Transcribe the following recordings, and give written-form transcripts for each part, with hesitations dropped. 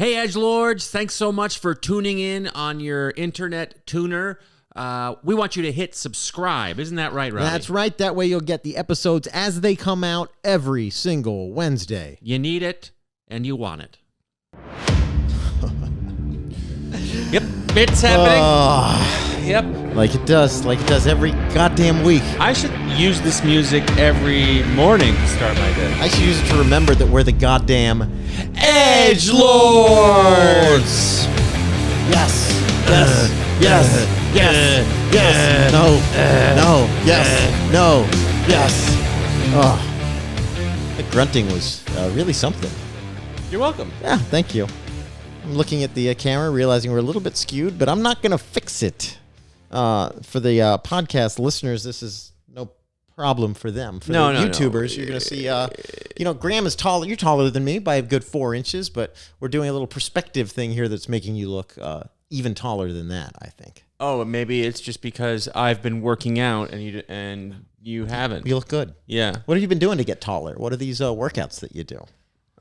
Hey, edgelords, thanks so much for tuning in on your internet tuner. We want you to hit subscribe. Isn't that right, Robby? That's right. That way you'll get the episodes as they come out every single Wednesday. You need it, and you want it. Yep, it's happening. Yep. Like it does every goddamn week. I should use this music every morning to start my day. I should use it to remember that we're the goddamn edgelords. Yes. Yes. No. Yes. No. Yes. Oh. The grunting was really something. You're welcome. Yeah, thank you. I'm looking at the camera, realizing we're a little bit skewed, but I'm not going to fix it. For the podcast listeners, this is no problem for them. For the YouTubers, you're going to see, Graham is taller. You're taller than me by a good 4 inches, but we're doing a little perspective thing here that's making you look even taller than that, I think. Oh, maybe it's just because I've been working out and you haven't. You look good. Yeah. What have you been doing to get taller? What are these workouts that you do?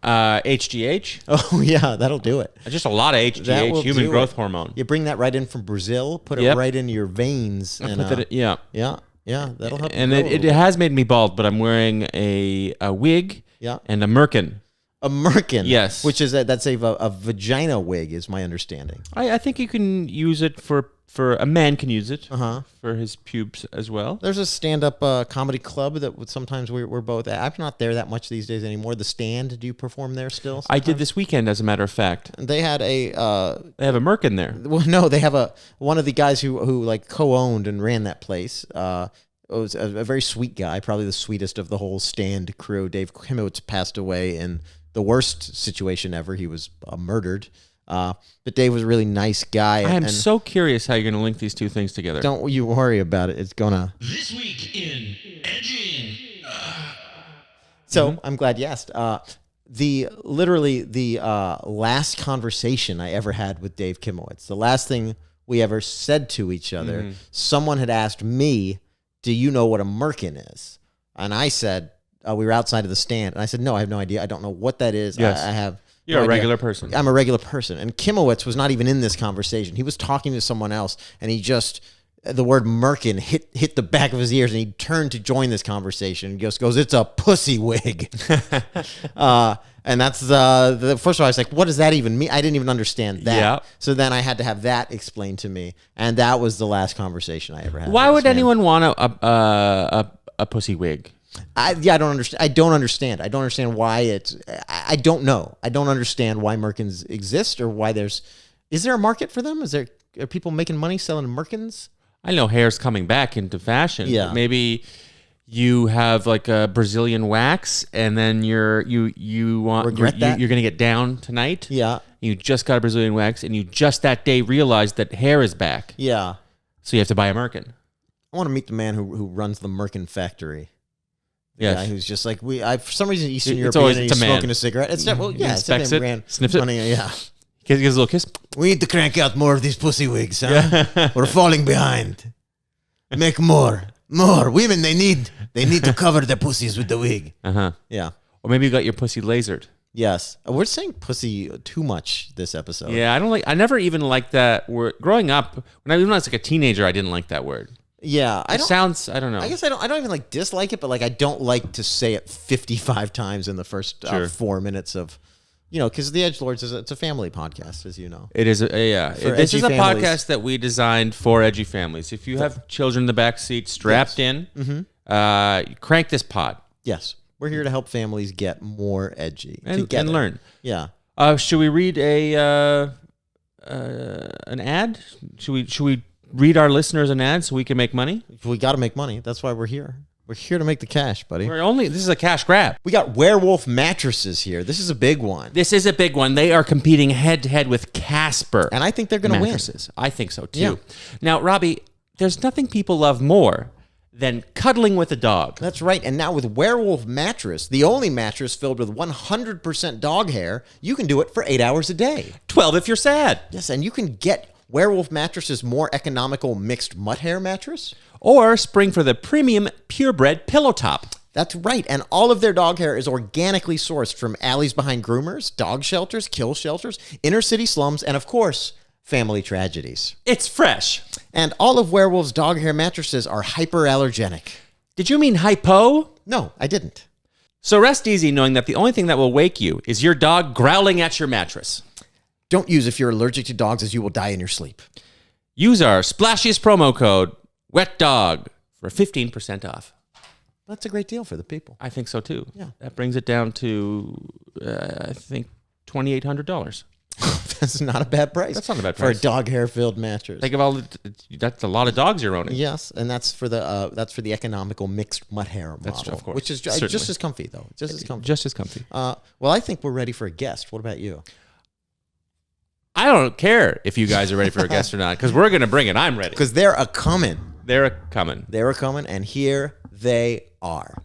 HGH. Oh, yeah, that'll do it. Just a lot of HGH, human growth hormone. You bring that right in from Brazil, put it right into your veins. And, yeah, that'll help. And it has made me bald, but I'm wearing a wig and a merkin. A merkin? Yes. Which is that's a vagina wig, is my understanding. I think you can use it for a man can use it for his pubes as well. There's a stand-up comedy club that sometimes we're both at. I'm not there that much these days anymore. The Stand, do you perform there still? Sometimes? I did this weekend, as a matter of fact. They had they have a merkin there. Well, no, they have one of the guys who like co-owned and ran that place. Was a very sweet guy, probably the sweetest of the whole Stand crew. Dave Kimowitz passed away in the worst situation ever. He was murdered. But Dave was a really nice guy. I am so curious how you're going to link these two things together. Don't you worry about it. It's going to... This week in edging. So, I'm glad you asked. The last conversation I ever had with Dave Kimowitz, the last thing we ever said to each other, someone had asked me, do you know what a merkin is? And I said... we were outside of the Stand, and I said, no, I have no idea. I don't know what that is. Yes. I have You're no a idea. regular person. I'm a regular person. And Kimowitz was not even in this conversation. He was talking to someone else, and he just, the word merkin hit the back of his ears, and he turned to join this conversation and just goes, it's a pussy wig. And that's the first of all, I was like, what does that even mean? I didn't even understand that. Yeah. So then I had to have that explained to me, and that was the last conversation I ever had. Why would anyone want a pussy wig? I don't understand. I don't understand why it's. I don't know. I don't understand why merkins exist or why is there a market for them? Are people making money selling merkins? I know hair's coming back into fashion. Yeah. Maybe you have like a Brazilian wax, and then you're going to get down tonight. Yeah. You just got a Brazilian wax, and you just that day realized that hair is back. Yeah. So you have to buy a merkin. I want to meet the man who runs the merkin factory. Yes. Guy who's just like for some reason Eastern It's European, always- and it's he's a man. smoking a cigarette. It's inspects it, sniffs it. Funny, yeah. Gives a little kiss. We need to crank out more of these pussy wigs, huh? We're falling behind. Make more women. They need to cover their pussies with the wig. Yeah. Or maybe you got your pussy lasered. Yes. We're saying pussy too much this episode. Yeah, I never even liked that word. Growing up, when I was like a teenager, I didn't like that word. Yeah. I don't know. I guess I don't even like dislike it, but like I don't like to say it 55 times in the first 4 minutes of, because the Edgelords it's a family podcast, as you know. It is, This is a podcast that we designed for edgy families. If you have children in the back seat strapped in, crank this pod. Yes. We're here to help families get more edgy and learn. Yeah. Should we read an ad? Should we read our listeners an ad so we can make money? We got to make money. That's why we're here. We're here to make the cash, buddy. This is a cash grab. We got werewolf mattresses here. This is a big one. They are competing head to head with Casper. And I think they're going to win. I think so too. Yeah. Now, Robby, there's nothing people love more than cuddling with a dog. That's right. And now with werewolf mattress, the only mattress filled with 100% dog hair, you can do it for 8 hours a day. 12 if you're sad. Yes, and you can get werewolf mattresses more economical mixed mutt hair mattress. Or spring for the premium purebred pillow top. That's right. And all of their dog hair is organically sourced from alleys behind groomers, dog shelters, kill shelters, inner city slums, and of course, family tragedies. It's fresh. And all of Werewolf's dog hair mattresses are hyperallergenic. Did you mean hypo? No, I didn't. So rest easy knowing that the only thing that will wake you is your dog growling at your mattress. Don't use if you're allergic to dogs, as you will die in your sleep. Use our splashiest promo code, WETDOG, for 15% off. That's a great deal for the people. I think so too. Yeah. That brings it down to, I think, $2,800. That's not a bad price. That's not a bad price. For a dog hair filled mattress. Think of that's a lot of dogs you're owning. Yes, and that's for the economical mixed mutt hair model. That's of course. Which is Certainly. just as comfy though. Just as comfy. Just as comfy. Well, I think we're ready for a guest. What about you? I don't care if you guys are ready for a guest or not, because we're going to bring it. I'm ready. Because they're a coming. They're a coming. They're a coming, and here they are.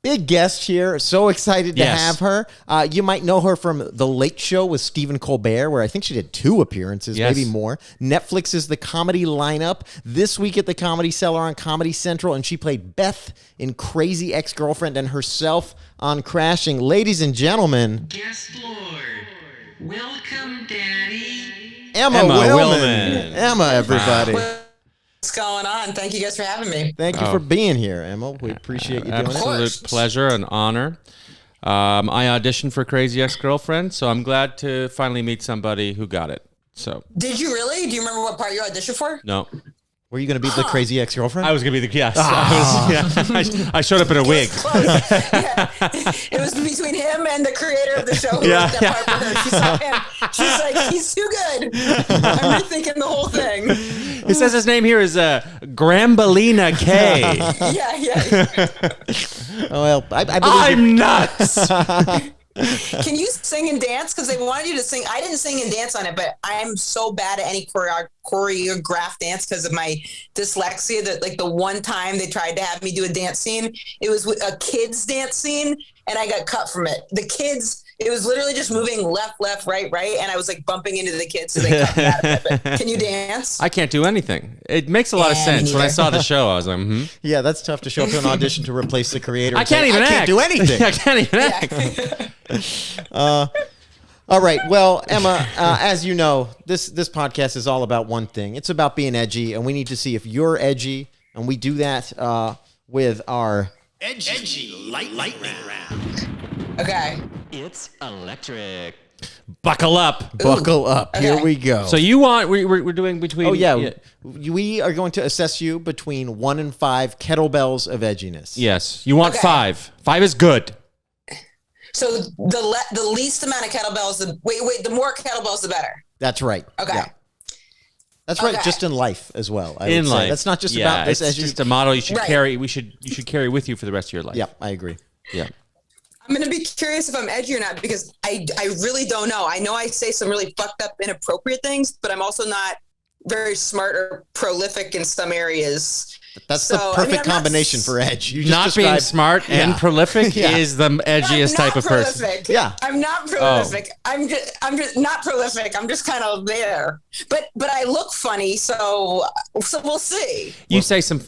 Big guest here. So excited to have her. You might know her from The Late Show with Stephen Colbert, where I think she did 2 appearances, maybe more. Netflix is the comedy lineup. This week at the Comedy Cellar on Comedy Central, and she played Beth in Crazy Ex-Girlfriend and herself on Crashing. Ladies and gentlemen, Yes, Lord. Welcome, Daddy. Emma Willman. Emma, everybody. What's going on? Thank you guys for having me. Thank you for being here, Emma. We appreciate you doing it. Absolute pleasure and honor. I auditioned for Crazy Ex-Girlfriend, so I'm glad to finally meet somebody who got it. So, did you really? Do you remember what part you auditioned for? No. Were you going to be the Crazy Ex-Girlfriend? I was going to be the yes. I showed up in a wig. Yeah. It was between him and the creator of the show who wrote that part for her. She saw him. She's like, he's too good. I'm rethinking the whole thing. It says his name here is Grambalina K. Yeah. Oh, well, I believe I'm nuts. Can you sing and dance? Because they wanted you to sing. I didn't sing and dance on it, but I'm so bad at any choreographed dance because of my dyslexia that like the one time they tried to have me do a dance scene, it was a kids dance scene and I got cut from it. The kids, it was literally just moving left, right, and I was like bumping into the kids so they cut me out of it. But can you dance? I can't do anything. It makes a lot of sense. When I saw the show, I was like, yeah, that's tough to show up to an audition to replace the creator. I can't even act. I can't do anything. I can't even act. All right. Well, Emma, as you know, this podcast is all about one thing. It's about being edgy, and we need to see if you're edgy, and we do that with our Edgy lightning round. Okay. It's electric. Buckle up. buckle up. Okay. Here we go. So you want, we're doing between. Oh, yeah. We are going to assess you between 1 and 5 kettlebells of edginess. Yes. You want Okay. 5. 5 is good. So the least amount of kettlebells, the more kettlebells, the better. That's right. Okay. Yeah. That's right. Okay. Just in life as well. I In would say. life. That's not just Yeah, about this. It's just a model you should Right. carry. You should carry with you for the rest of your life. Yeah, I agree. Yeah. I'm going to be curious if I'm edgy or not because I really don't know. I know I say some really fucked up, inappropriate things, but I'm also not very smart or prolific in some areas. That's So, the I mean, perfect I'm not combination for edge. You just Not being described- smart and Yeah. prolific Yeah. is the edgiest I'm type not of person. prolific. Yeah. I'm not prolific. I'm just not prolific. I'm just kind of there. But I look funny, so we'll see. You say some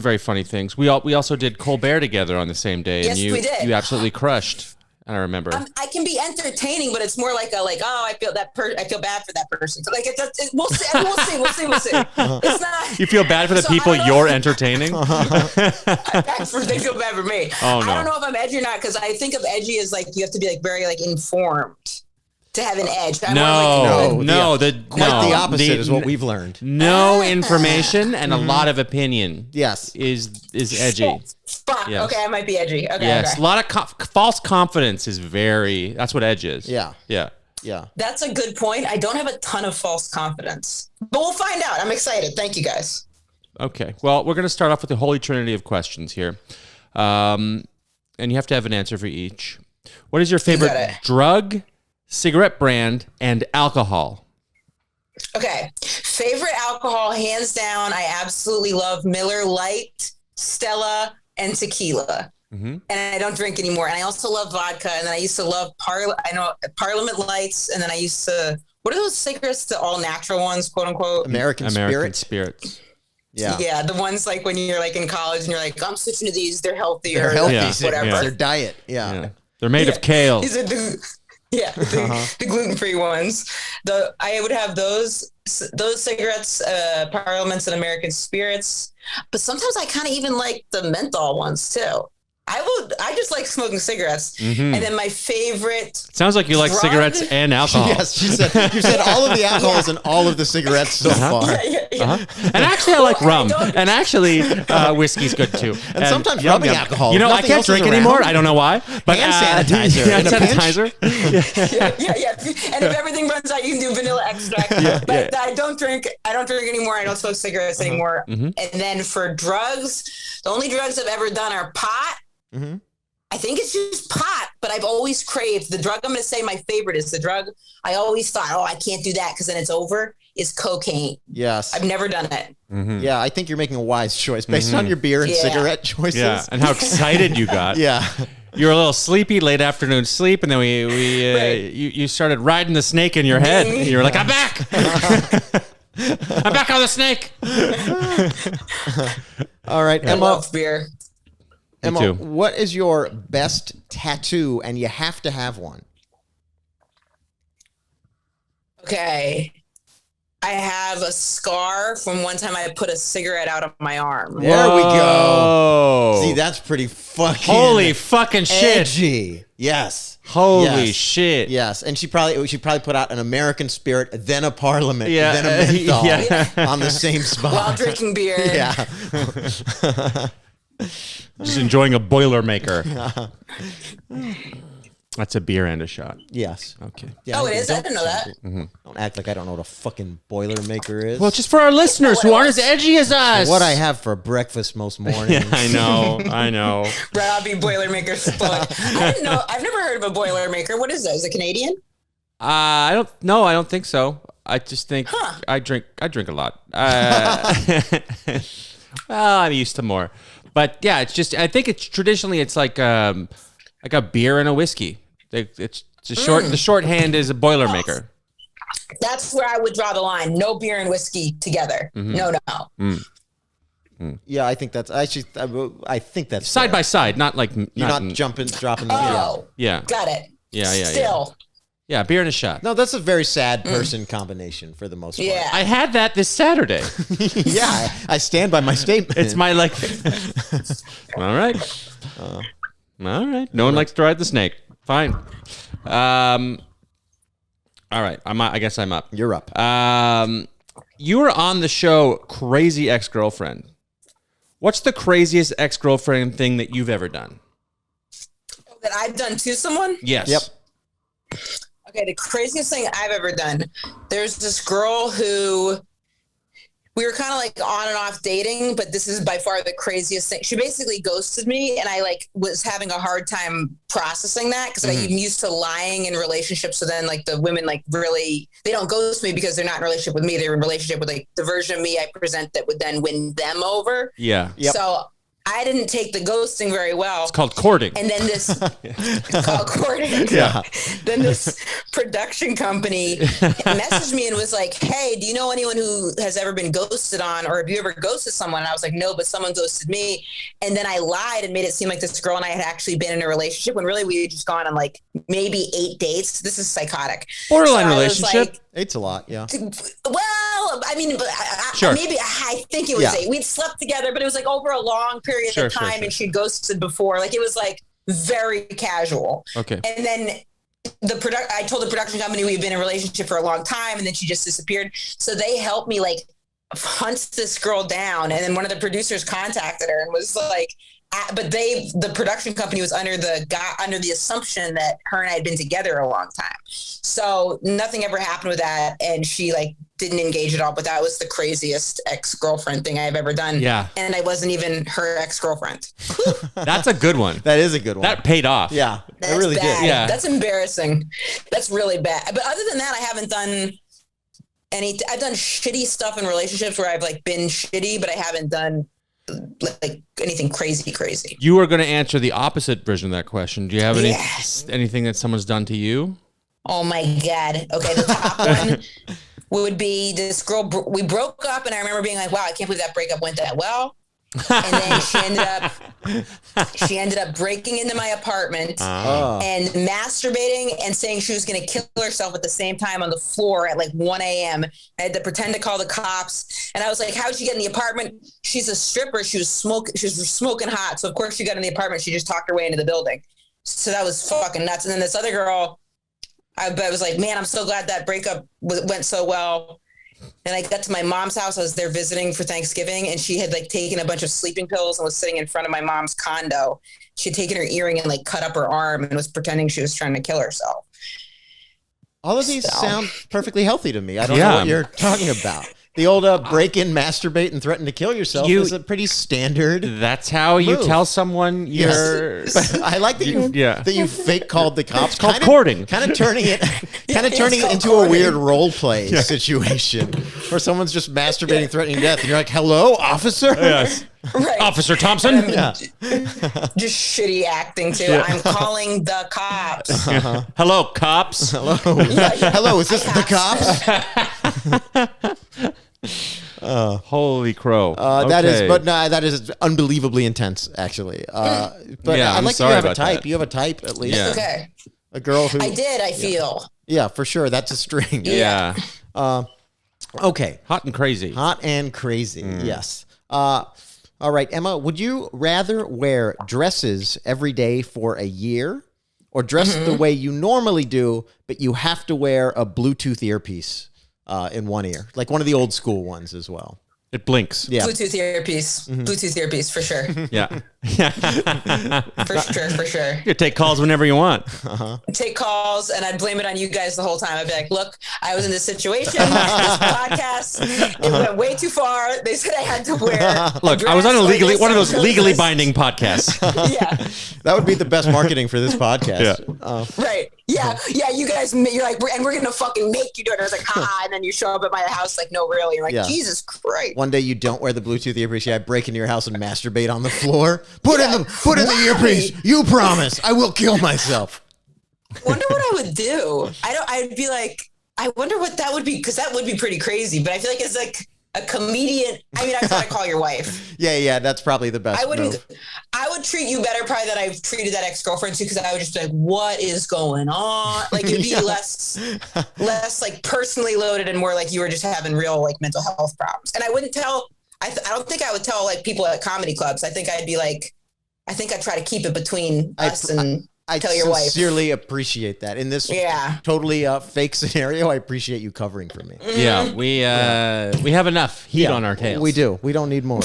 very funny things. We also did Colbert together on the same day, and Yes, we did. you absolutely crushed. I remember. I can be entertaining, but it's more like I feel bad for that person. Like we'll see. We'll see. It's not. You feel bad for the So I people don't know. you're entertaining? They feel bad for me. Oh, no. I don't know if I'm edgy or not because I think of edgy as like you have to be like very like informed to have an edge. I'm more like, Quite the opposite is what we've learned. No information and a lot of opinion. Yes. is edgy. Fuck. Yes. Okay, I might be edgy. Okay. Yes, Okay. a lot of false confidence is that's what edge is. Yeah. Yeah. Yeah. That's a good point. I don't have a ton of false confidence, but we'll find out. I'm excited. Thank you guys. Okay. Well, we're going to start off with the holy trinity of questions here. And you have to have an answer for each. What is your favorite got it. drug, cigarette brand, and alcohol? Okay. Favorite alcohol, hands down. I absolutely love Miller Lite, Stella, and tequila. Mm-hmm. And I don't drink anymore. And I also love vodka. And then I used to love Parliament Lights. And then I used to, what are those cigarettes? The all natural ones, quote unquote. American spirits. Yeah, the ones like when you're like in college and you're like, I'm switching to these. They're healthier. They're healthy. Yeah. Whatever. It's their diet. Yeah. They're made of kale. These are the gluten-free ones. I would have those cigarettes, Parliaments and American Spirits. But sometimes I kind of even like the menthol ones too. I just like smoking cigarettes. And then my favorite. Sounds like you like drug- cigarettes and alcohol. Yes, you said all of the alcohols and all of the cigarettes so far. And actually, I like rum. And actually, whiskey's good too. And sometimes rubbing alcohol. You know, I Nothing can't else is drink around. anymore. I don't know why. But Hand sanitizer hand in a pinch. sanitizer. Yeah. And if everything runs out, you can do vanilla extract. But I don't drink anymore. I don't smoke cigarettes anymore. And then for drugs, the only drugs I've ever done are pot. I think it's just pot, but I've always craved the drug. I'm going to say my favorite is the drug. I always thought, I can't do that because then it's over. Is cocaine. Yes. I've never done it. Yeah, I think you're making a wise choice based on your beer and cigarette choices. Yeah, and how excited you got. Yeah. You were a little sleepy, late afternoon sleep, and then you started riding the snake in your head. And you were like, I'm back. I'm back on the snake. All right, I Emma. love beer. Emma, too. what is your best tattoo? And you have to have one. Okay. I have a scar from one time I put a cigarette out of my arm. There we go. Whoa. See, that's pretty fucking Holy fucking shit. edgy. Yes. Holy Yes. shit. Yes, and she probably put out an American Spirit, then a Parliament, Yeah. then a menthol Yeah. on the same spot. While drinking beer. Yeah. Just enjoying a Boilermaker. That's a beer and a shot. Yes. Okay. Yeah, Oh, it is? I didn't know that. Don't act like I don't know what a fucking Boilermaker is. Well, just for our listeners who aren't as edgy as us. what I have for breakfast most mornings. I know. Robby Boilermaker book. I didn't know. I've never heard of a Boilermaker. What is that? Is it Canadian? I don't think so. I just think I drink a lot. Well, I'm used to more. But yeah, it's just, I think it's traditionally, it's like a beer and a whiskey. It's a short, the shorthand is a Boilermaker. That's where I would draw the line. No beer and whiskey together. No. Yeah, I think that's actually. I think that's Side fair. by side, not like, You're not jumping, dropping. Oh, yeah. got it. Yeah. Still. Yeah, beer and a shot. No, that's a very sad person combination for the most part. Yeah. I had that this Saturday. Yeah, I stand by my statement. It's my like. All right. All right. No one likes to ride the snake. Fine. All right. I guess I'm up. You're up. You were on the show Crazy Ex-Girlfriend. What's the craziest ex-girlfriend thing that you've ever done? That I've done to someone? Yes. Yep. Okay, the craziest thing I've ever done. There's this girl who we were kind of like on and off dating, but this is by far the craziest thing. She basically ghosted me, and I like was having a hard time processing that because I'm used to lying in relationships. So then like the women like really, they don't ghost me because they're not in a relationship with me. They're in a relationship with like the version of me I present that would then win them over. Yeah. Yep. So I didn't take the ghosting very well. It's called courting. And then this, it's called courting. Yeah. Then this production company messaged me and was like, hey, do you know anyone who has ever been ghosted on, or have you ever ghosted someone? And I was like, no, but someone ghosted me. And then I lied and made it seem like this girl and I had actually been in a relationship when really we had just gone on like maybe 8 dates. This is psychotic. Borderline So I was relationship. like, It's a lot, yeah. well, I mean, Sure. maybe I think it was Yeah. 8. We'd slept together, but it was like over a long period Sure, of time, sure. and she ghosted before. Like it was like very casual. Okay. And then I told the production company we've been in a relationship for a long time, and then she just disappeared. So they helped me like hunt this girl down, and then one of the producers contacted her and was like, but the production company was under the assumption that her and I had been together a long time. So nothing ever happened with that. And she like didn't engage at all, but that was the craziest ex-girlfriend thing I've ever done. Yeah. And I wasn't even her ex-girlfriend. That's a good one. That is a good one. That paid off. Yeah, That's it really bad. did. Yeah. That's embarrassing. That's really bad. But other than that, I haven't done I've done shitty stuff in relationships where I've like been shitty, but I haven't done like anything crazy. You are going to answer the opposite version of that question. Do you have Yes. anything that someone's done to you? Oh my God. Okay. The top one. would be this girl. We broke up, and I remember being like, "Wow, I can't believe that breakup went that well." And then she ended up breaking into my apartment and masturbating and saying she was going to kill herself at the same time on the floor at like 1 a.m. I had to pretend to call the cops. And I was like, how'd she get in the apartment? She's a stripper. She was smoking hot. So of course she got in the apartment. She just talked her way into the building. So that was fucking nuts. And then this other girl, I was like, man, I'm so glad that breakup went so well. And I got to my mom's house. I was there visiting for Thanksgiving, and she had like taken a bunch of sleeping pills and was sitting in front of my mom's condo. She had taken her earring and like cut up her arm and was pretending she was trying to kill herself. All of these sound perfectly healthy to me. I don't know what you're talking about. The old break in, masturbate, and threaten to kill yourself is a pretty standard. That's how you tell someone you're. Yes. I like that you fake called the cops. It's called courting. Kind of turning it into a weird role play situation where someone's just masturbating, threatening death, and you're like, "Hello, officer." Yes. Right. Officer Thompson. Just shitty acting too. Yeah. I'm calling the cops. Hello, cops. Hello. Hello, is this the cops? Holy crow. That is unbelievably intense, actually. But I like that you have a type. That. You have a type, at least. Yeah. Okay. A girl who... I feel. Yeah, for sure. That's a string. Yeah. Okay. Hot and crazy. Yes. All right, Emma, would you rather wear dresses every day for a year or dress the way you normally do, but you have to wear a Bluetooth earpiece in one ear, like one of the old school ones as well? It blinks. Yeah. Bluetooth earpiece. Bluetooth earpiece for sure. Yeah. For sure. You take calls whenever you want. Take calls, and I'd blame it on you guys the whole time. I'd be like, look, I was in this situation, this podcast, it went way too far. They said I had to wear Look, I was on one of those legally binding podcasts. Yeah. That would be the best marketing for this podcast. Right. Yeah. You guys, you're like, and we're going to fucking make you do it. And I was like, and then you show up at my house like, no, really. You're like, Jesus Christ. One day you don't wear the Bluetooth earpiece. I break into your house and masturbate on the floor. Put in the earpiece. You promise. I will kill myself. Wonder what I would do. I'd be like, I wonder what that would be, because that would be pretty crazy. But I feel like it's like a comedian. I mean, I thought I'd call your wife. Yeah, that's probably the best. I would treat you better probably than I've treated that ex-girlfriend too, because I would just be like, what is going on? Like, it'd be less like personally loaded and more like you were just having real like mental health problems. And I wouldn't tell, I don't think I would tell like people at comedy clubs. I think I'd be like, I'd try to keep it between us and tell your wife. I sincerely appreciate that. In this totally fake scenario, I appreciate you covering for me. Yeah, we have enough heat on our tails. We do. We don't need more.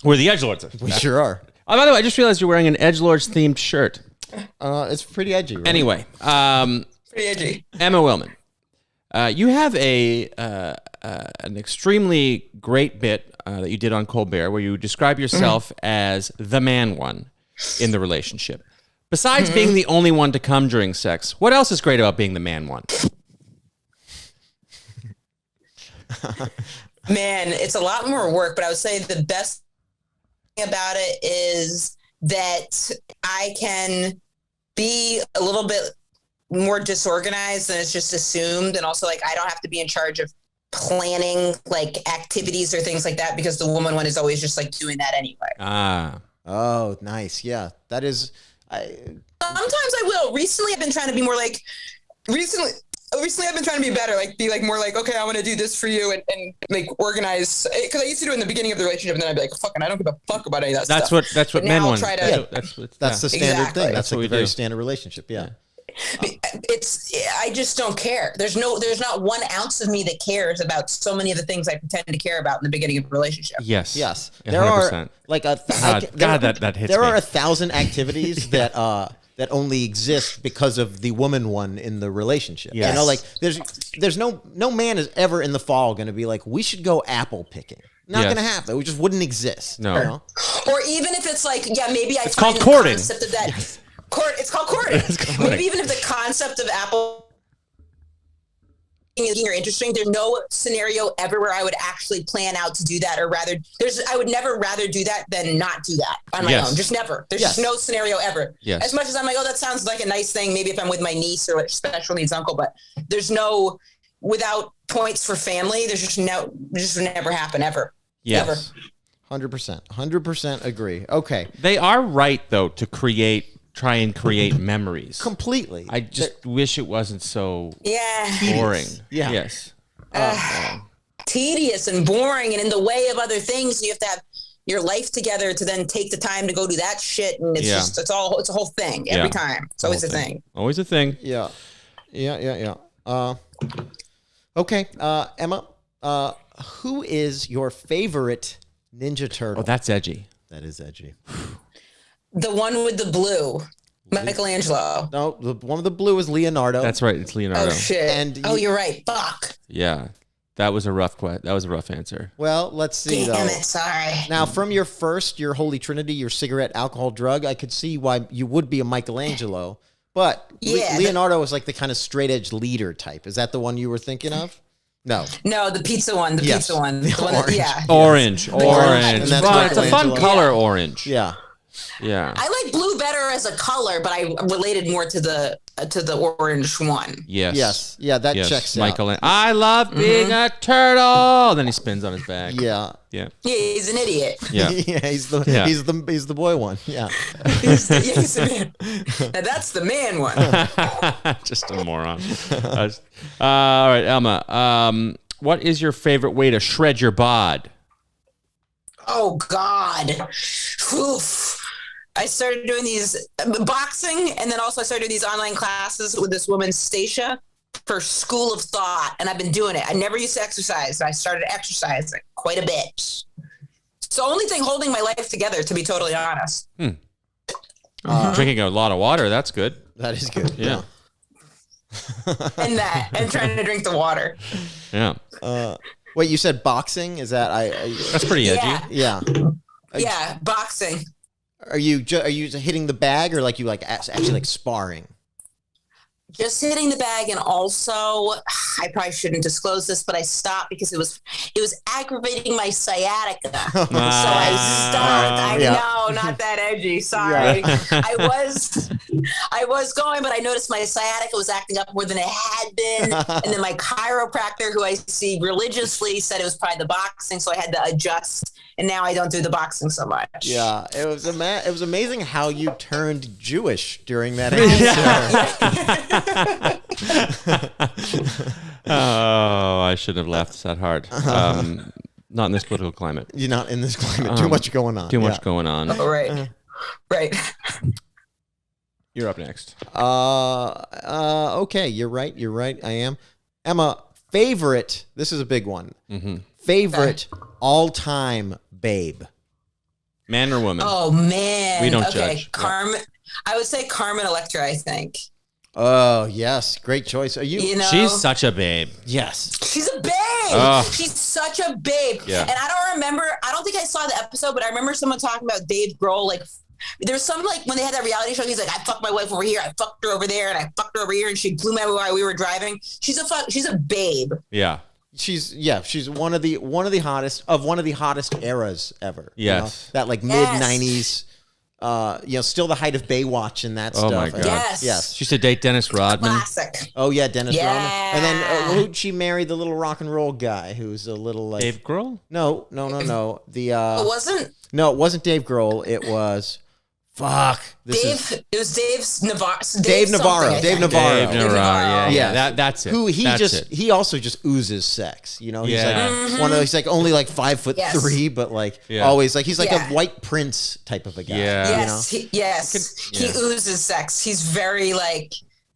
We're the edgelords. We sure are. Oh, by the way, I just realized you're wearing an edgelords themed shirt. It's pretty edgy. Right? Anyway, pretty edgy. Emma Willman, you have an extremely great bit that you did on Colbert where you describe yourself as the man one in the relationship. Besides being the only one to come during sex, what else is great about being the man one? Man, it's a lot more work, but I would say the best thing about it is that I can be a little bit more disorganized than it's just assumed. And also, like, I don't have to be in charge of planning like activities or things like that, because the woman one is always just like doing that anyway. Oh, nice. Yeah, that is. Sometimes I will. Recently, I've been trying to be more like. Recently, I've been trying to be better. Like, be like more like, okay, I want to do this for you, and like organize. Because I used to do it in the beginning of the relationship, and then I'd be like, fuck, I don't give a fuck about any of that stuff. That's what men want. That's the standard thing. That's like a very standard relationship. Yeah. I just don't care. There's not 1 ounce of me that cares about so many of the things I pretend to care about in the beginning of a relationship. Yes. 100%. There are like that hits there me. are 1,000 activities that only exist because of the woman one in the relationship. Yes. You know, like there's no man is ever in the fall going to be like, we should go apple picking. Not going to happen. It just wouldn't exist. No. You know? Or even if it's like, maybe it's called courting. Concept of that. Yes. It's called courting. Maybe even if the concept of apple are interesting, there's no scenario ever where I would actually plan out to do that, or rather, I would never rather do that than not do that on my own. Just never. There's just no scenario ever. Yes. As much as I'm like, oh, that sounds like a nice thing, maybe if I'm with my niece or special needs uncle, but there's no without points for family, there's just would never happen ever. Yes. Ever. 100% agree. Okay. They are right, though, to try and create memories. Completely. I just wish it wasn't so Yeah. boring. Yeah. Yes. Tedious and boring and in the way of other things. You have to have your life together to then take the time to go do that shit. And it's it's a whole thing every time. It's always a thing. Always a thing. Yeah. Okay. Emma, who is your favorite Ninja Turtle? Oh, that's edgy. That is edgy. The one with the blue. Michelangelo. No, the one with the blue is Leonardo. That's right. It's Leonardo. Oh shit! And you're right. Fuck. Yeah, that was a rough answer. Well, let's see Damn though. it! Sorry. Now, from your holy trinity, your cigarette, alcohol, drug, I could see why you would be a Michelangelo. But Leonardo is like the kind of straight edge leader type. Is that the one you were thinking of? No, the pizza one. The pizza one. The one orange. Orange. And that's Fun. It's a fun Michelangelo. color, orange. Yeah. Yeah. I like blue better as a color, but I related more to the orange one. Yes. Yeah, that checks out. I love being a turtle. And then he spins on his back. Yeah. Yeah. Yeah, he's an idiot. Yeah. He's the boy one. Yeah. He's the man. Now that's the man one. Just a moron. All right, Emma. What is your favorite way to shred your bod? Oh God. Oof. I started doing these boxing, and then also I started doing these online classes with this woman, Stacia, for School of Thought, and I've been doing it. I never used to exercise, and I started exercising quite a bit. It's the only thing holding my life together, to be totally honest. Drinking a lot of water. That's good. That is good. Yeah. and trying to drink the water. Yeah. Wait, you said boxing? Is that That's pretty edgy. Yeah. Yeah. Yeah, boxing. Are you hitting the bag or you actually sparring? Just hitting the bag, and also I probably shouldn't disclose this, but I stopped because it was aggravating my sciatica. So I stopped. I know, not that edgy. Sorry. Yeah. I was going, but I noticed my sciatica was acting up more than it had been. And then my chiropractor, who I see religiously, said it was probably the boxing, so I had to adjust. And now I don't do the boxing so much. Yeah, it was amazing how you turned Jewish during that answer. Oh, I shouldn't have laughed that hard. Not in this political climate. You're not in this climate. Too much going on. Too much going on. Oh, right. Right. You're up next. Okay, you're right. I am. Emma, favorite. This is a big one. Mm-hmm. Favorite all-time babe. Man or woman? Oh man. We don't judge. Carmen. I would say Carmen Electra, I think. Oh, yes. Great choice. Are you? She's such a babe. Yes. She's a babe. She's such a babe. Yeah. And I don't think I saw the episode, but I remember someone talking about Dave Grohl. There's some when they had that reality show, he's like, I fucked my wife over here, I fucked her over there, and I fucked her over here, and she blew me while we were driving. She's a babe. Yeah. She's one of the hottest eras ever. Yes. That mid-90s, still the height of Baywatch and that stuff. Oh my God. Yes. She used to date Dennis Rodman. Classic. Oh yeah, Dennis Yeah. Rodman. And then who'd she marry? The little rock and roll guy who's a little Dave Grohl? No. The It wasn't? No, it wasn't Dave Grohl. It was It was Dave Navarro. Dave Navarro. Yeah. That's it. Who That's it. he also just oozes sex. He's Yeah. one of those, he's only 5'3", but always he's a white prince type of a guy. Yeah. Yes. He oozes sex. He's very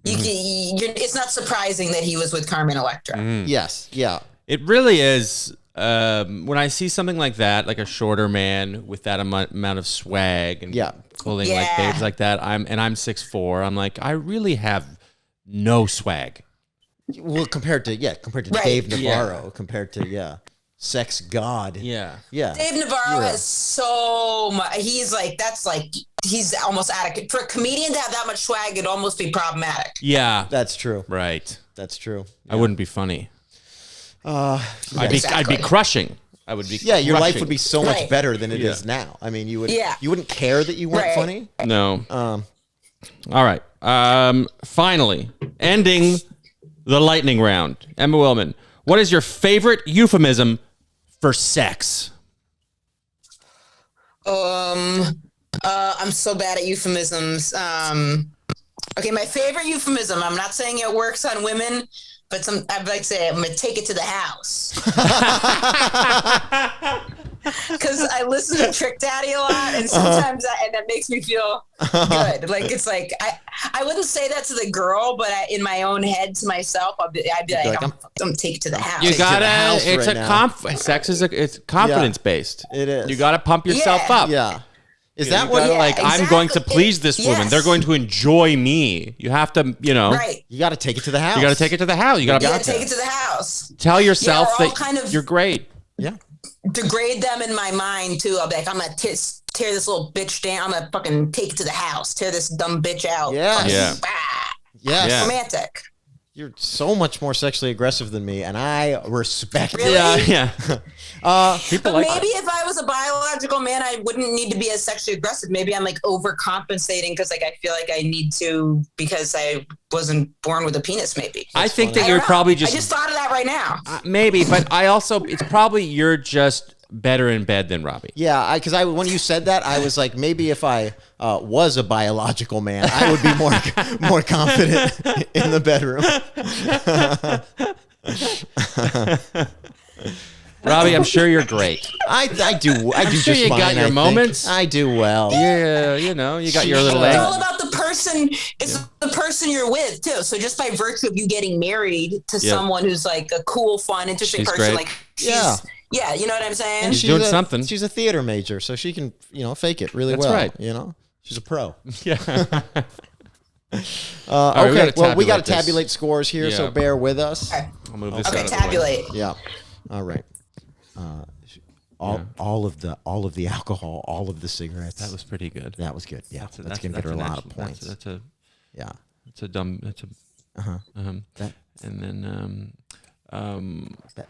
it's not surprising that he was with Carmen Electra. Yes. Yeah. It really is. When I see something like that, like a shorter man with that amount of swag and pulling babes like that, I'm 6'4", I'm like, I really have no swag. Well, compared to Dave Navarro, compared to sex god. Yeah. Dave Navarro has so much. He's he's almost adequate for a comedian to have that much swag. It'd almost be problematic. Yeah. That's true. Right. That's true. I wouldn't be funny. Exactly. I'd be crushing. I would be. Yeah, your life crushing. would be so much better than it is now. I mean, you wouldn't care that you weren't funny. No. All right. Finally, ending the lightning round. Emma Willman, what is your favorite euphemism for sex? I'm so bad at euphemisms. Okay, my favorite euphemism. I'm not saying it works on women, but I'd like to say I'm gonna take it to the house. Because I listen to Trick Daddy a lot, and sometimes that makes me feel good. Like it's like I wouldn't say that to the girl, but in my own head to myself, I'd be like, I'm gonna take it to the house. You gotta. It's right sex is it's confidence based. It is. You gotta pump yourself up. Yeah. Is that you what? Gotta, like exactly. I'm going to please this woman. Yes. They're going to enjoy me. You have to, Right. You got to take it to the house. You got to take it to the house. You got to take it to the house. Tell yourself or I'll that kind of you're great. Yeah. Degrade them in my mind too. I'll be like, I'm gonna tear this little bitch down. I'm gonna fucking take it to the house. Tear this dumb bitch out. Yes. Yeah. Yes. Yeah. Romantic. You're so much more sexually aggressive than me, and I respect Really? it. Yeah. People But like maybe if I was a biological man, I wouldn't need to be as sexually aggressive. Maybe I'm like overcompensating because like I feel like I need to because I wasn't born with a penis. Maybe I think I that don't you're know. probably I just thought of that right now. maybe, but I also it's probably you're just better in bed than Robby. Yeah, because when you said that, I was like, maybe if I was a biological man, I would be more confident in the bedroom. Robby, I'm sure you're great. I do sure just you fine. got your I think. moments. I do well. Yeah, you got your little It's egg. all about the person. It's the person you're with too. So just by virtue of you getting married to someone who's like a cool, fun, interesting She's person, great. like Yeah. yeah, you know what I'm saying? And She's doing something. She's a theater major, so she can fake it really That's well. right. She's a pro. Yeah. Okay, right, we got to tabulate this. tabulate scores here, so Yeah. bear with us. Okay, I'll move this okay, out of the way. tabulate. Yeah. All right. All of the alcohol, all of the cigarettes. That was pretty good. That was good. Yeah, that's going gonna get her a lot of points. That's a Yeah. And then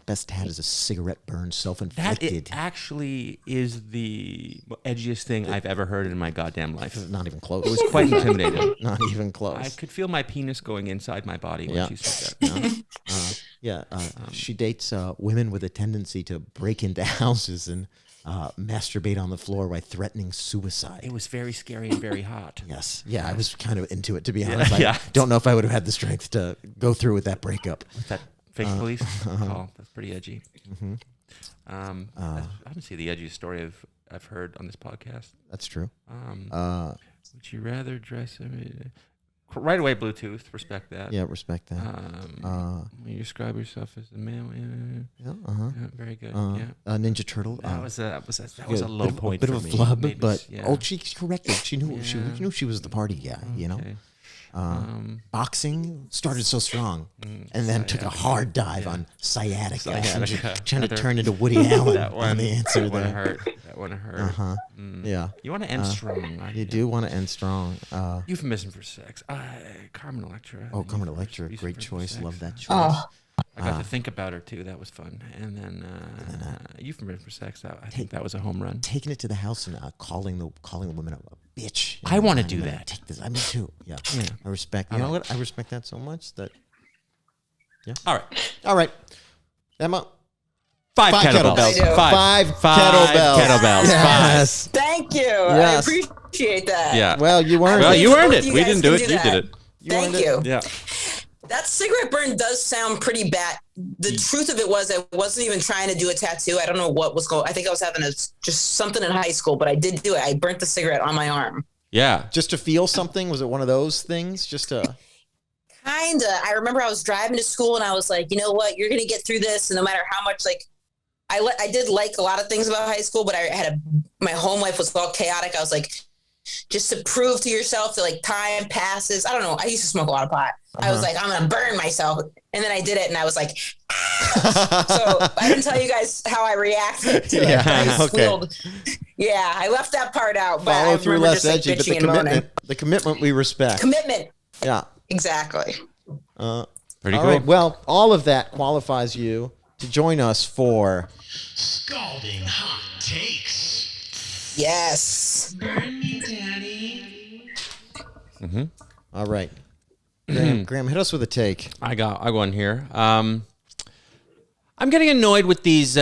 Best had is a cigarette burn, that self-inflicted. it actually is the edgiest thing I've ever heard in my goddamn life. Not even close. It was quite intimidating. Not even close. I could feel my penis going inside my body when Yeah. she said that. She dates women with a tendency to break into houses and masturbate on the floor by threatening suicide. It was very scary and very hot. Yes. Yeah, I was kind of into it, to be honest. I yeah. don't know if I would have had the strength to go through with that breakup. That fake police call. That's pretty edgy. I don't see the edgiest story I've heard on this podcast. That's true. Would you rather dress? Right away, Bluetooth. Respect that. Yeah, respect that. When you describe yourself as a male, yeah, very good. Ninja Turtle. That was a low point. Bit for of a me. flub, Maybe but yeah. she corrected. She knew she was the party guy. Okay. Boxing started so strong, and then took a hard dive on sciatica. Trying to turn into Woody Allen on the answer that there. That one hurt. Yeah, You want to end strong. you do want to end strong. Euphemism for sex. Carmen Electra. Oh, Carmen Electra, Euphemism great for choice. sex. Love that choice. Oh, I got to think about her too. That was fun. And then euphemism for sex. I think that was a home run. Taking it to the house and calling the woman a bitch. I wanna I'm do gonna that. Take this. I mean too. Yeah. I respect. You know what? I respect that so much. That. Yeah. All right. All right. Emma. Five kettlebells. kettlebells. Five kettlebells. kettlebells. Yes. thank you. Yes. I appreciate that. Yeah. Well, you weren't. Well, you earned it. You We guys didn't do can it. do You that. did it. Thank earned it. you. Yeah. That cigarette burn does sound pretty bad. The truth of it was I wasn't even trying to do a tattoo. I don't know what was going. I think I was having just something in high school, but I did do it. I burnt the cigarette on my arm. Yeah. Just to feel something? Was it one of those things? Just to. Kinda. I remember I was driving to school and I was like, you know what? You're gonna get through this, and no matter how much I did like a lot of things about high school, but I had my home life was all chaotic. I was like, just to prove to yourself that like time passes. I don't know. I used to smoke a lot of pot. I was like, I'm gonna burn myself, and then I did it, and I was like, ah. So I didn't tell you guys how I reacted to it. I squealed. Yeah, I left that part out. But Follow I through remember less just like edgy, but bitching and moaning. the commitment we respect. Commitment. Yeah. Exactly. Pretty All cool. right. Well, all of that qualifies you to join us for Scalding hot takes. Yes. Burn me, daddy. All right. Graham, hit us with a take. I got one here. I'm getting annoyed with these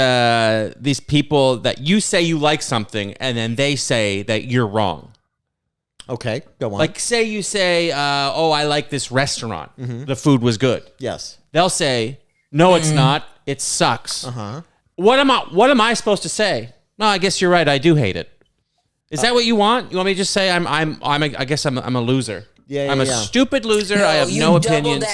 people that you say you like something and then they say that you're wrong. Okay, go on. Like, say you say, I like this restaurant. The food was good. Yes. They'll say, no, it's not. It sucks. What am I supposed to say? No, I guess you're right. I do hate it. Is that what you want? You want me to just say I guess I'm a loser? Yeah, I'm a stupid loser. I have no opinions.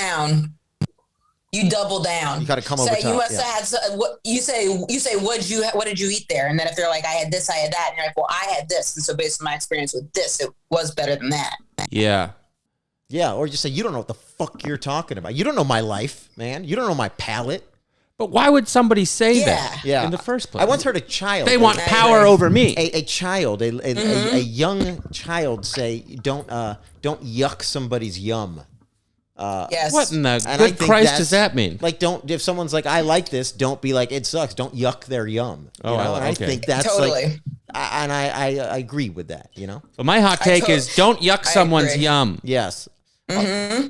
You double down. You got to come over top. You must have had what you say. What did you eat there? And then if they're like, I had this, I had that, and you're like, well, I had this, and so based on my experience with this, it was better than that. Yeah. Yeah, or just say, you don't know what the fuck you're talking about. You don't know my life, man. You don't know my palate. But why would somebody say that in the first place? I once heard a child. They want power over me. A child, a young child say, don't yuck somebody's yum. Yes. What in the good Christ does that mean? Like, if someone's like, I like this, don't be like, it sucks. Don't yuck their yum. Oh, okay. I think that's totally. I agree with that, you know? But my hot take is don't yuck someone's yum. Yes.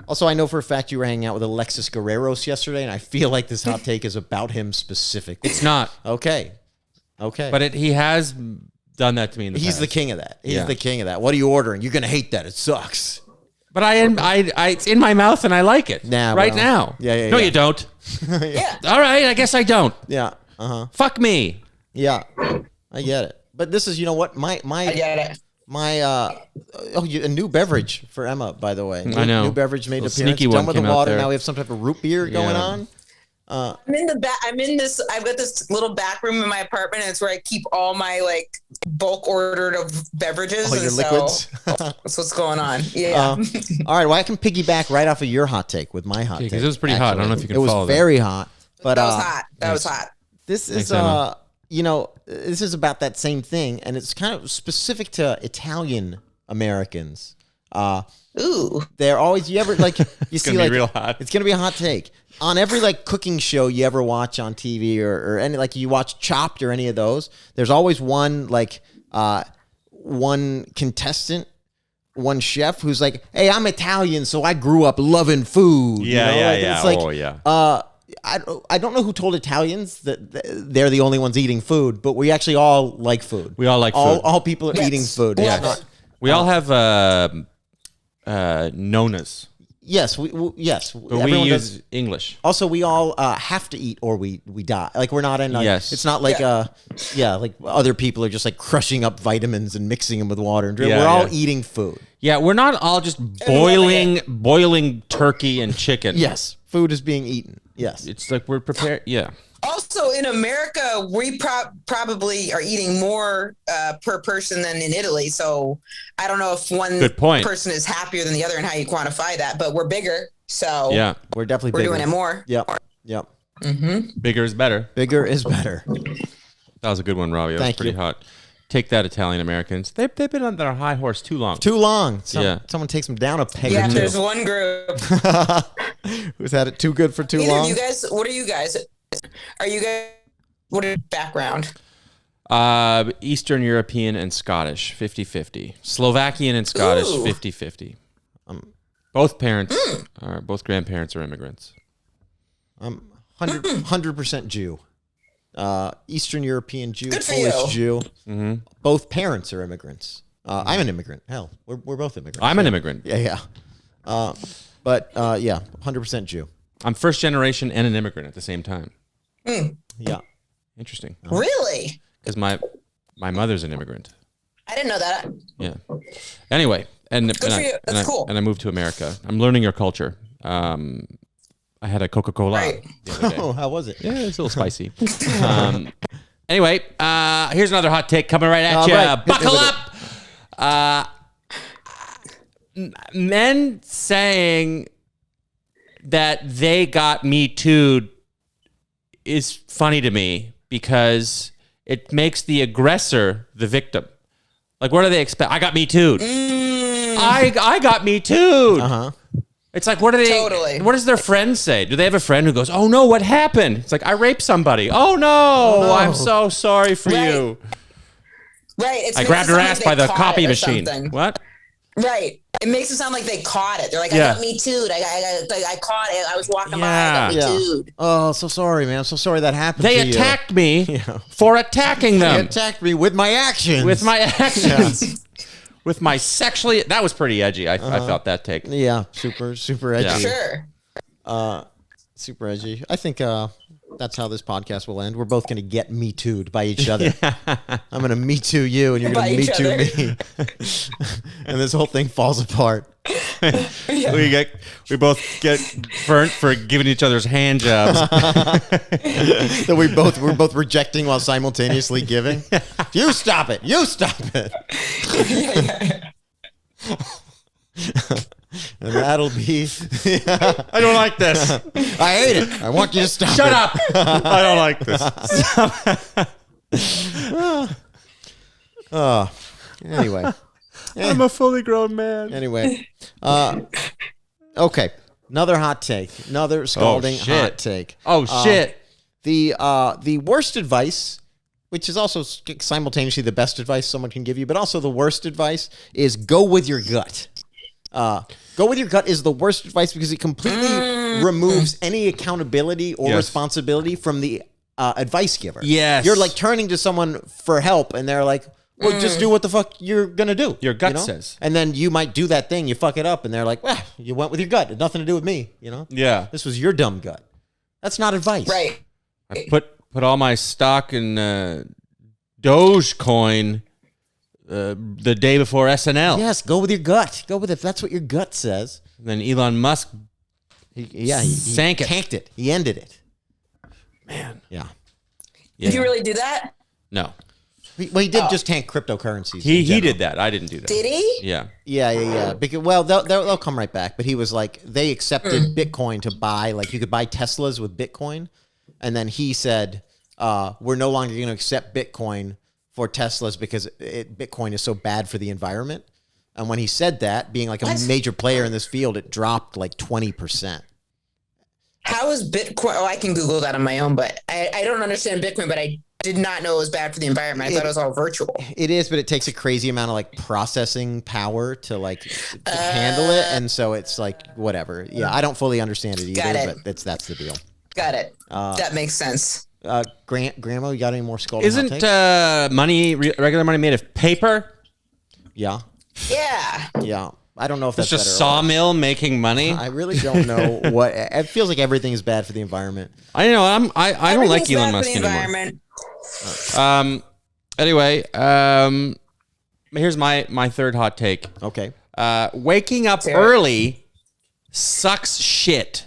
Also, I know for a fact you were hanging out with Alexis Guerreros yesterday, and I feel like this hot take is about him specifically. It's not. Okay. But he has done that to me in the past. He's the king of that. He's the king of that. What are you ordering? You're going to hate that. It sucks. But it's in my mouth and I like it. Now. Yeah. No, you don't. Yeah. All right, I guess I don't. Yeah. Fuck me. Yeah. I get it. But this is, you know what? I get it. A new beverage for Emma, by the way. I know. New beverage made appearance. Sneaky Done one with the came out water. there. Now we have some type of root beer going on. I'm in the back. I've got this little back room in my apartment, and it's where I keep all my like bulk ordered of beverages. All your liquids. That's what's going on. Yeah. All right. Well, I can piggyback right off of your hot take with my hot take. Because it was pretty hot. I don't know if you can follow that. It was very hot. But that was hot. That was hot. This is this is about that same thing, and it's kind of specific to Italian Americans. Ooh. They're always you see like real hot. It's gonna be a hot take. On every like cooking show you ever watch on TV or any like you watch Chopped or any of those, there's always one contestant, one chef who's like, "Hey, I'm Italian, so I grew up loving food." Yeah. It's like, I don't know who told Italians that they're the only ones eating food, but we actually all like food. We all like food. All people are eating food. Yes. We all have nonas. Yes, we But we use English. Also, we all have to eat or we die. Like we're not in. Yes. It's not like like other people are just like crushing up vitamins and mixing them with water and drink. We're all eating food. Yeah, we're not all just boiling turkey and chicken. Yes, food is being eaten. Yes, it's like we're prepared. Yeah. Also, in America, we probably are eating more per person than in Italy. So I don't know if one person is happier than the other and how you quantify that, but we're bigger. So yeah, we're definitely bigger. Doing it more. Yep. Mm-hmm. Bigger is better. Bigger is better. That was a good one, Robbie. That was pretty hot. Take that, Italian Americans. They've been on their high horse too long. Someone takes them down a peg or two. There's one group who's had it too good for too long. You guys, what are you guys? What is your background? Eastern European and Scottish, 50-50. Slovakian and Scottish, 50-50. Both grandparents are immigrants. 100% Jew. Eastern European Jew, Good for Polish Jew. Mm-hmm. Both parents are immigrants. I'm an immigrant. Hell, we're both immigrants. I'm an immigrant. Yeah. But 100% Jew. I'm first generation and an immigrant at the same time. Yeah. Interesting. Really? Because my mother's an immigrant. I didn't know that. Yeah. Anyway, Good for you. That's cool. And I moved to America. I'm learning your culture. I had a Coca-Cola the other day. Oh, how was it? Yeah, it's a little spicy. Anyway, here's another hot take coming right at you. Right. Buckle up. Men saying that they got Me Too'd is funny to me because it makes the aggressor the victim. Like, what do they expect? I got Me Too'd. I got Me Too'd. Uh-huh. It's like, what do they? Totally. What does their friends say? Do they have a friend who goes, "Oh no, what happened?" It's like, I raped somebody. Oh no, I'm so sorry for you. Right. I grabbed her ass by the copy machine. What? Right. It makes it sound like they caught it. They're like, Yeah. I got me too'd. I caught it. I was walking by. I got me too'd. Oh, so sorry, man. I'm so sorry that happened to you. They attacked me for attacking them. They attacked me with my actions. With my actions. With my sexually... That was pretty edgy. I felt that take. Yeah, super edgy. Sure. Super edgy. I think that's how this podcast will end. We're both going to get Me Too'd by each other. I'm going to Me Too you, and you're going to Me Too me. And this whole thing falls apart. We both get burnt for giving each other's hand jobs. So we're both rejecting while simultaneously giving. You stop it. You stop it. And that'll be... I don't like this. I hate it. I want you to stop Shut it. up. I don't like this. Anyway. I'm a fully grown man. Anyway. Okay. Another hot take. Another scalding hot take. Oh, shit. The worst advice, which is also simultaneously the best advice someone can give you, but also the worst advice, is go with your gut. Go with your gut is the worst advice because it completely removes any accountability or responsibility from the advice giver. Yes. You're like turning to someone for help and they're like, well, just do what the fuck you're going to do. Your gut says. And then you might do that thing, you fuck it up, and they're like, well, you went with your gut. It had nothing to do with me, you know? Yeah. This was your dumb gut. That's not advice. Right. I put all my stock in Dogecoin the day before SNL. Yes, go with your gut. Go with it. If that's what your gut says. And then Elon Musk He sank it. Tanked it. He ended it. Man. Yeah. Did you really do that? No. Well, he did just tank cryptocurrencies. He did that. I didn't do that. Did he? Yeah. Yeah. Because, well, they'll come right back. But he was like, they accepted Bitcoin to buy, like you could buy Teslas with Bitcoin. And then he said, we're no longer going to accept Bitcoin for Teslas because Bitcoin is so bad for the environment. And when he said that, being like a major player in this field, it dropped like 20%. How is Bitcoin? Oh, I can Google that on my own, but I don't understand Bitcoin, but I did not know it was bad for the environment. I thought it was all virtual. It is, but it takes a crazy amount of like processing power to like to handle it. And so it's like, whatever. Yeah, I don't fully understand it either, but that's the deal. Got it. That makes sense. Grandma, you got any more scalding hot Isn't takes? money, regular money made of paper? Yeah. Yeah. I don't know if that's It's just better or sawmill making money. worse. I really don't know what. It feels like everything is bad for the environment. I know. I don't like Elon Musk environment. anymore. Anyway, here's my third hot take. Okay. Waking up early sucks shit.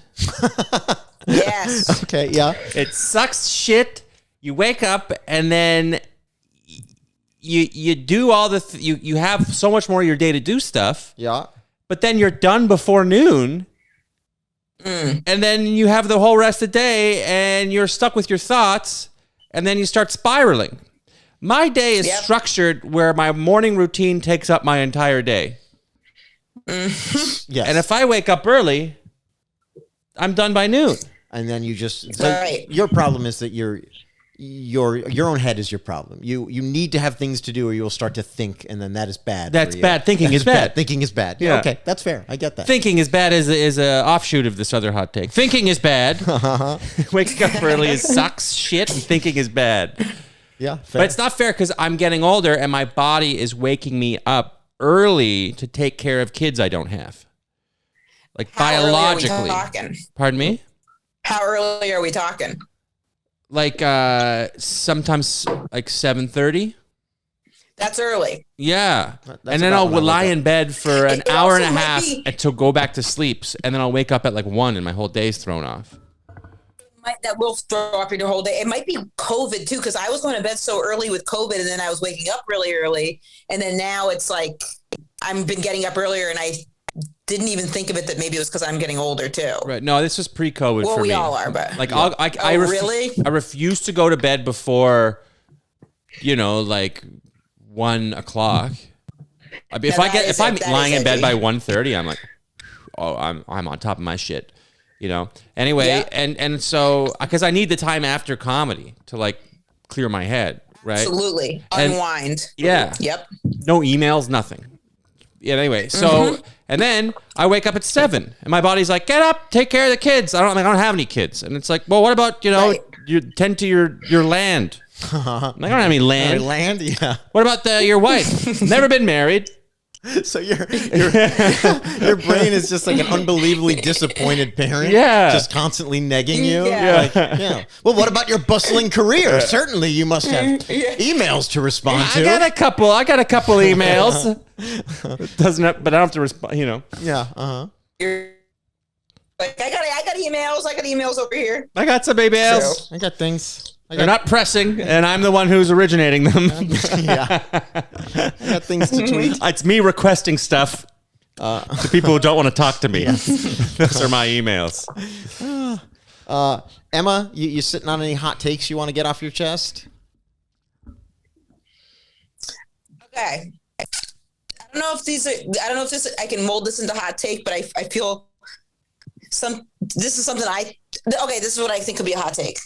Yes. Okay. Yeah. It sucks shit. You wake up and then you do all the you have so much more of your day to do stuff. Yeah. But then you're done before noon. And then you have the whole rest of the day and you're stuck with your thoughts and then you start spiraling. My day is structured where my morning routine takes up my entire day. Yes. And if I wake up early, I'm done by noon. And then you just Right. your problem is that your own head is your problem. You need to have things to do or you'll start to think and then that is bad. That's for you. bad. Thinking is bad. Thinking is bad. Yeah. Okay, that's fair. I get that. Thinking is bad is a offshoot of this other hot take. Thinking is bad. Waking up early sucks shit and thinking is bad. Yeah, fair. But it's not fair because I'm getting older and my body is waking me up early to take care of kids I don't have. Like How biologically. early are we talking? Pardon me? How early are we talking? Like sometimes like 7:30. That's early. Yeah. That's And then about I'll when I lie wake in bed for an It hour and a also might half be- until go back to sleep. And then I'll wake up at like 1 and my whole day's thrown off. That will throw off your whole day. It might be COVID too, because I was going to bed so early with COVID, and then I was waking up really early, and then now it's like I've been getting up earlier, and I didn't even think of it that maybe it was because I'm getting older too. Right. No, this was pre-COVID Well, for we me. all are, but Like really? I refuse to go to bed before, like 1 o'clock. I mean, if I'm lying in bed by 1:30, I'm like, oh, I'm on top of my shit, Anyway, Yeah. and so because I need the time after comedy to like clear my head, right? Absolutely. And- Unwind. Yeah. Yep. No emails, nothing. anyway, so and then I wake up at 7, and my body's like, get up, take care of the kids. I don't have any kids, and it's like, well, what about you tend to your land? I don't have any land. Land, yeah. What about your wife? Never been married. So your brain is just like an unbelievably disappointed parent. Yeah. Just constantly negging you. Yeah. Yeah. Well, what about your bustling career? Certainly you must have emails to respond to. I got a couple emails. But I don't have to respond, Yeah. Uh-huh. You're like, I got emails. I got emails over here. I got some emails. I got things. They're not pressing, and I'm the one who's originating them. Yeah. I got things to tweet. It's me requesting stuff to people who don't want to talk to me. Those are my emails. Emma, you sitting on any hot takes you want to get off your chest? Okay. I don't know if I can mold this into hot take, but I feel this is something this is what I think could be a hot take.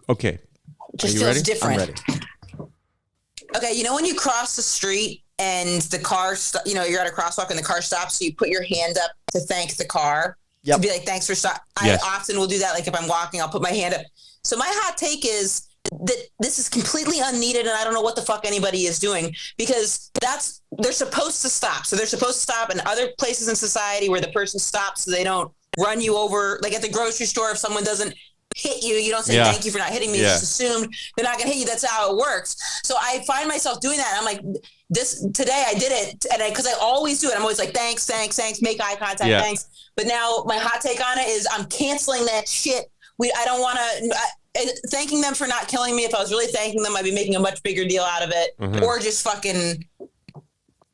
Okay. Just you feels ready? different. I'm ready. Okay, when you cross the street and the car, you're at a crosswalk and the car stops, so you put your hand up to thank the car. Yep. To be like, thanks for stop. Yes. I often will do that. Like if I'm walking, I'll put my hand up. So my hot take is that this is completely unneeded, and I don't know what the fuck anybody is doing, because they're supposed to stop. So they're supposed to stop in other places in society where the person stops so they don't run you over. Like at the grocery store, if someone doesn't hit you, you don't say thank you for not hitting me. Yeah. It's just assumed they're not gonna hit you. That's how it works. So I find myself doing that. I'm like, today I did it, and because I always do it. I'm always like, thanks, make eye contact, thanks. But now my hot take on it is I'm canceling that shit. I don't want to. Thanking them for not killing me. If I was really thanking them, I'd be making a much bigger deal out of it, or just fucking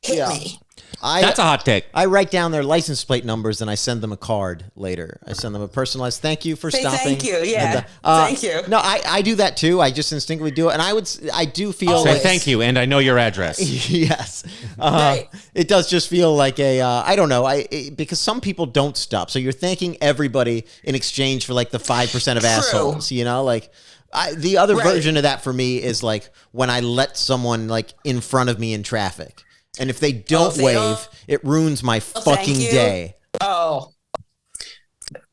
hit me. That's a hot take. I write down their license plate numbers and I send them a card later. I send them a personalized thank you for stopping. Thank you, yeah. Thank you. No, I do that too. I just instinctively do it, and I do feel Say like, thank you, and I know your address. Yes, Right. it does just feel like I don't know. Because some people don't stop, so you're thanking everybody in exchange for like the 5% of assholes. The other version of that for me is like when I let someone like in front of me in traffic. And if they don't wave, it ruins my fucking day. Oh,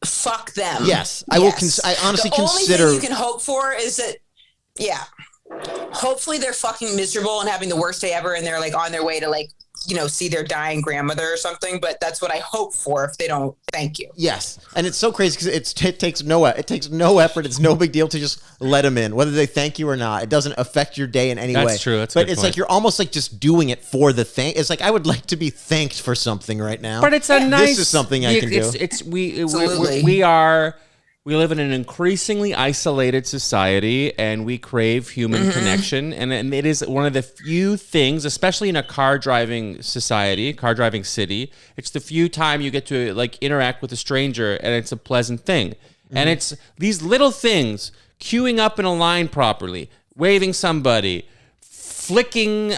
fuck them. Yes, I will. I honestly consider. The only thing you can hope for is that, hopefully they're fucking miserable and having the worst day ever, and they're like on their way to like see their dying grandmother or something. But that's what I hope for if they don't thank you. Yes, and it's so crazy because it takes no effort. It's no big deal to just let them in, whether they thank you or not. It doesn't affect your day in any way. That's true. That's but it's like you're almost like just doing it for the thing. It's like I would like to be thanked for something right now. But it's a nice. This is something I can do. We live in an increasingly isolated society, and we crave human connection. And it is one of the few things, especially in a car driving city, it's the few time you get to like interact with a stranger, and it's a pleasant thing. And it's these little things, queuing up in a line properly, waving somebody, flicking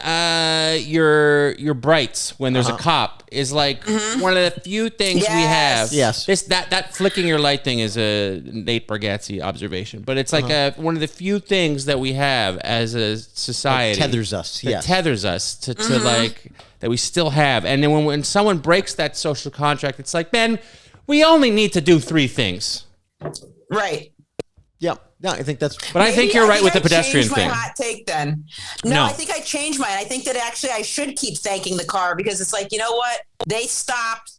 your brights when there's a cop is like one of the few things we have. Yes. That flicking your light thing is a Nate Bargatze observation, but it's like one of the few things that we have as a society. It tethers us. Yes. Tethers us to like that we still have. And then when someone breaks that social contract, it's like, man, we only need to do 3 things. Right. Yep. No, I think that's. But I think you're right with the pedestrian thing. My hot take then. No, I think I changed mine. I think that actually I should keep thanking the car, because it's like, you know what? They stopped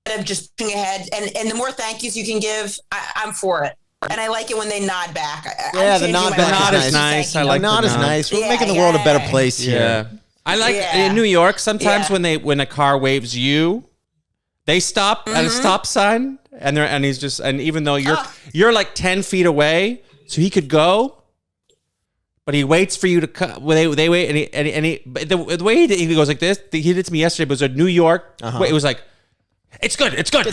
instead of just pushing ahead. And the more thank yous you can give, I'm for it. And I like it when they nod back. The nod is nice. I like the nod is nice. We're making the world a better place here. I like in New York sometimes when a car waves you, they stop at a stop sign. And he's just, and even though you're like 10 feet away, so he could go, but he waits for you to come. Well, they wait, and he the way he goes like this. He did it to me yesterday. But it was a New York. It was like, it's good. Come on, it's good.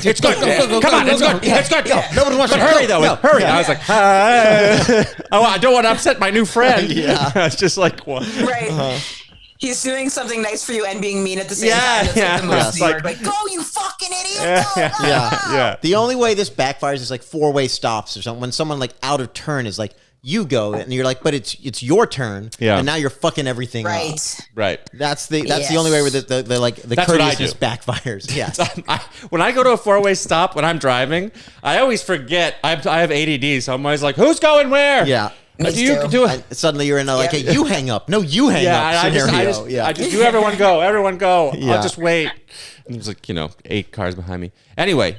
It's good. Go. No one wants to hurry though. Hurry. I was like, I don't want to upset my new friend. It's just like what? Right. He's doing something nice for you and being mean at the same time. It's like the most like, go, you fucking idiot. Yeah. The only way this backfires is like 4-way stops or something. When someone like out of turn is like, you go, and you're like, but it's your turn, and now you're fucking everything up. Right. That's the only way where the courteousness backfires. Yes. When I go to a 4-way stop when I'm driving, I always forget. I have ADD, so I'm always like, "Who's going where?" Yeah. Suddenly you're in a like, "Hey, you hang up." No, you hang up scenario. I just do. Everyone go. Everyone go. I'll just wait. And there's like 8 cars behind me. Anyway.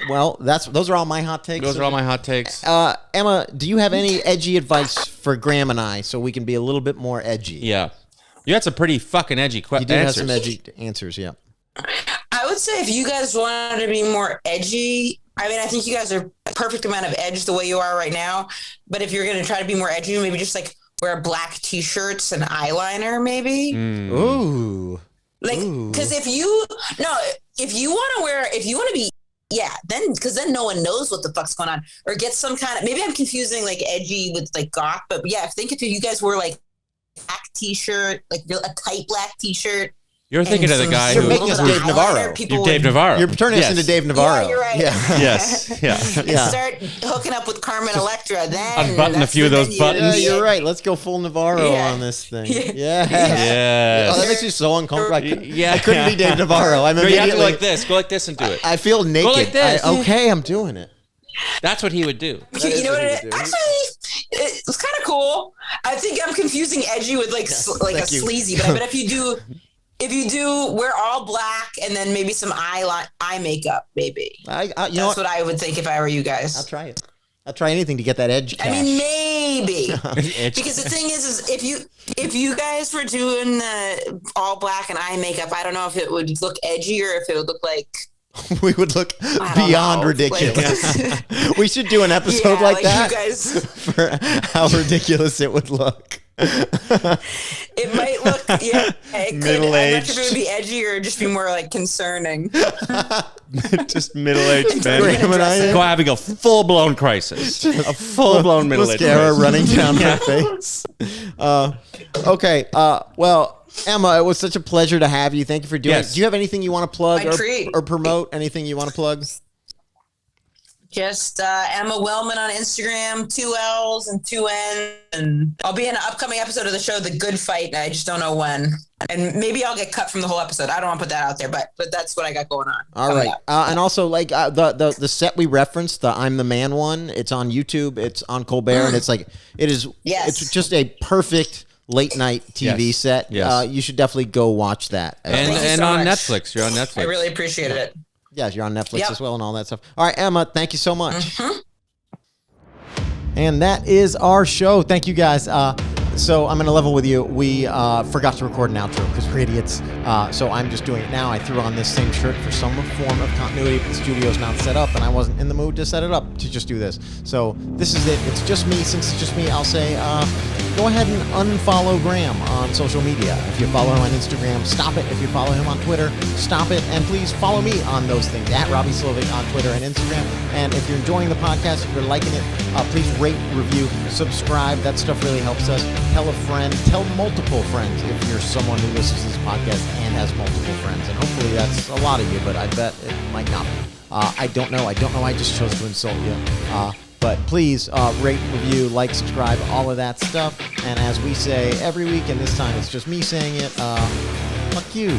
Well, those are all my hot takes. Those are all my hot takes. Emma, do you have any edgy advice for Graham and I so we can be a little bit more edgy? Yeah. You had some pretty fucking edgy questions. You did have some edgy answers, yeah. I would say if you guys wanted to be more edgy, I mean, I think you guys are perfect amount of edge the way you are right now. But if you're going to try to be more edgy, maybe just like wear black t-shirts and eyeliner, maybe. Ooh. Like, because if you want to be, because then no one knows what the fuck's going on, or get some kind of, maybe I'm confusing like edgy with like goth, but yeah, think if you guys were like black t-shirt, like a tight black t-shirt. You're thinking of the guy who... You're making us Dave Navarro. You're Dave Navarro. You're turning us into Dave Navarro. Yeah, you're right. Yeah. Yes. Yeah. Start hooking up with Carmen Electra, then... Unbutton a few of those buttons. Yeah, you're right. Let's go full Navarro on this thing. Yes. Oh, that makes me so uncomfortable. I couldn't be Dave Navarro. I'm you have to go like this. Go like this and do it. I feel naked. Go like this. Okay, I'm doing it. That's what he would do. You know what it is? Actually, it's kind of cool. I think I'm confusing edgy with like a sleazy, but I bet if you do wear all black and then maybe some eye makeup, maybe. That's what I would think if I were you guys. I'll try it. I'll try anything to get that edge cash. I mean, maybe. Because the thing is if you guys were doing all black and eye makeup, I don't know if it would look edgy or if it would look like... We would look beyond ridiculous. We should do an episode like that you guys... for how ridiculous it would look. It might look, it could. I'm not sure if it would be edgy or just be more like concerning. Just middle-aged men. Go having a full-blown crisis. A full-blown middle-aged crisis. Mascara running down her face. Okay. Well, Emma, it was such a pleasure to have you. Thank you for doing it. Do you have anything you want to plug or promote? Anything you want to plug? Just Emma Willman on Instagram, 2 L's and 2 N's. And I'll be in an upcoming episode of the show, The Good Fight. I just don't know when. And maybe I'll get cut from the whole episode. I don't want to put that out there, but that's what I got going on. All right. And also, like, the set we referenced, the I'm the Man one, it's on YouTube. It's on Colbert. And it's like, it's just a perfect late night TV set. Yes. You should definitely go watch that. And on Netflix. You're on Netflix. I really appreciate it. Yeah, you're on Netflix as well and all that stuff. All right, Emma, thank you so much. And that is our show. Thank you, guys. So I'm going to level with you. We forgot to record an outro because we're idiots. So I'm just doing it now. I threw on this same shirt for some form of continuity. The studio's not set up, and I wasn't in the mood to set it up to just do this. So this is it. It's just me. Since it's just me, I'll say go ahead and unfollow Graham on social media. If you follow him on Instagram, stop it. If you follow him on Twitter, stop it. And please follow me on those things, at Robby Slovic on Twitter and Instagram. And if you're enjoying the podcast, if you're liking it, please rate, review, subscribe. That stuff really helps us. Tell a friend, tell multiple friends if you're someone who listens to this podcast and has multiple friends. And hopefully that's a lot of you, but I bet it might not be. I don't know. I just chose to insult you. But please rate, review, like, subscribe, all of that stuff. And as we say every week, and this time it's just me saying it, fuck you.